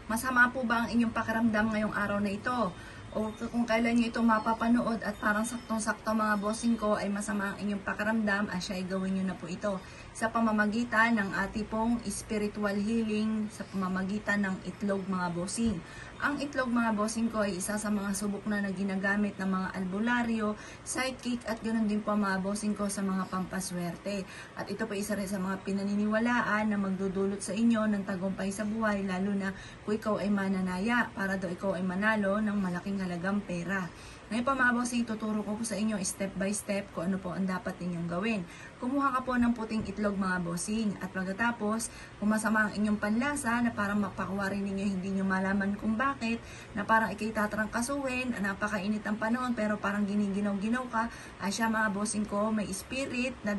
Masama po ba ang inyong pakiramdam ngayong araw na ito? O kung kailan nyo ito mapapanood at parang saktong-sakto mga bossing ko ay masama ang inyong pakiramdam, siya ay gawin nyo na po ito sa pamamagitan ng ating pong spiritual healing, sa pamamagitan ng itlog mga bossing. Ang itlog mga bossing ko ay isa sa mga subok na ginagamit ng mga albularyo, psychic at ganoon din po mga bossing ko sa mga pampaswerte. At ito po isa rin sa mga pinaniniwalaan na magdudulot sa inyo ng tagumpay sa buhay, lalo na kung ikaw ay mananaya para daw ikaw ay manalo ng malaking halagang pera. Ngayon pa mga bossing, tuturo ko po sa inyo step by step kung ano po ang dapat ninyong gawin. Kumuha ka po ng puting itlog mga bossing at pagkatapos, kung masama ang inyong panlasa na parang mapakuwari ninyo hindi nyo malaman kung bakit, na parang ikay tatrangkasuhin, napakainit ang panahon pero parang giniginaw-ginaw ka, siya mga bossing ko, may spirit na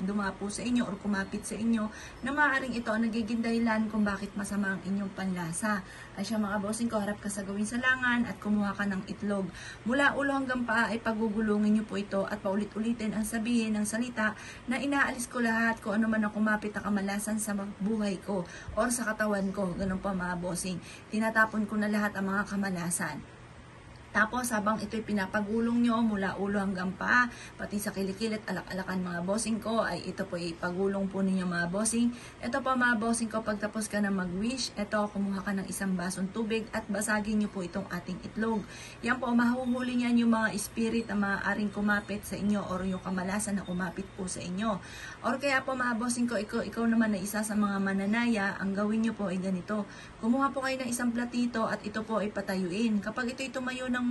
dumapo sa inyo or kumapit sa inyo na maaaring ito ang nagiging dahilan kung bakit masama ang inyong panlasa. Siya mga bossing ko, harap ka sa gawing salangan at kumuha ka ng itlog. Mula ulo hanggang paa ay pagugulungin nyo po ito at paulit-ulitin ang sabihin ng salita na inaalis ko lahat kung ano man ang kumapit na kamalasan sa buhay ko or sa katawan ko. Ganun po mga bossing. Tinatapon ko na lahat ang mga kamalasan. Tapos habang ito'y pinapagulong nyo mula ulo hanggang paa, pati sa kilikil at alak-alakan mga bossing ko, ay ito po ipagulong po ninyo mga bossing. Ito po mga bossing ko, pagtapos ka na mag-wish, ito kumuha ka ng isang basong tubig at basagin nyo po itong ating itlog. Yan po, mahuhuli niyan yung mga spirit na maaaring kumapit sa inyo or yung kamalasan na kumapit po sa inyo. Or kaya po mga bossing ko, ikaw naman na isa sa mga mananaya, ang gawin nyo po ay ganito. Kumuha po kayo ng isang platito at ito po ay patayuin. Kapag ito'y tumayo ng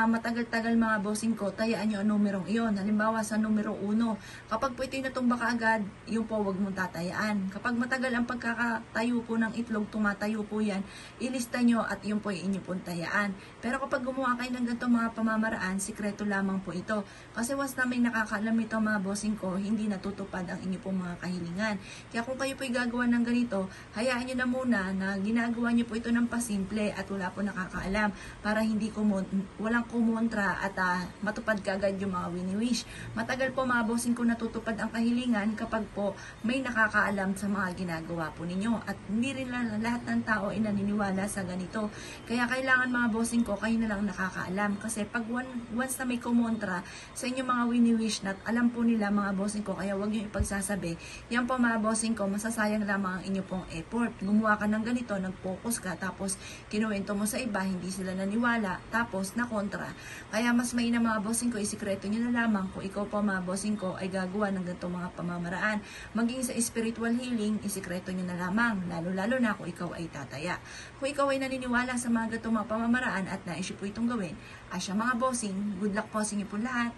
matagal-tagal mga bossing ko, tayaan nyo ang numerong iyon. Halimbawa sa numero 1, kapag po ito'y natumba ka agad, yun po wag mong tatayaan. Kapag matagal ang pagkakatayo po ng itlog, tumatayo po yan, ilista nyo at yun po ay inyo pong tayaan. Pero kapag gumawa kayo ng ganito mga pamamaraan, sikreto lamang po ito. Kasi once na may nakakaalam ito mga bossing ko, hindi natutupad ang inyo pong mga kahilingan. Kaya kung kayo po'y gagawa ng ganito, hayaan nyo na muna na ginagawa nyo po ito ng pasimple at wala po nakakaalam para hindi walang kumontra at matupad kagad yung mga wini-wish. Matagal po mga bossing ko natutupad ang kahilingan kapag po may nakakaalam sa mga ginagawa po ninyo. At hindi rin lahat ng tao ay naniniwala sa ganito. Kaya kailangan mga bossing ko, kayo na lang nakakaalam. Kasi pag once na may kumontra sa inyong mga wini-wish na alam po nila mga bossing ko, kaya huwag nyo ipagsasabi, yan po mga bossing ko, masasayang lamang ang inyo pong effort. Gumawa ka ng ganito, nag-focus ka, tapos kinuwento mo sa iba, hindi sila naniwala, tapos na kontra. Kaya mas mainam mga bossing ko, isikreto nyo na lamang kung ikaw po mga bossing ko ay gagawa ng ganito mga pamamaraan. Maging sa spiritual healing, isikreto nyo na lamang, lalo-lalo na kung ikaw ay tataya. Kung ikaw ay naniniwala sa mga ganito mga pamamaraan at naisip po itong gawin, asya mga bossing, good luck po sa inyo po lahat.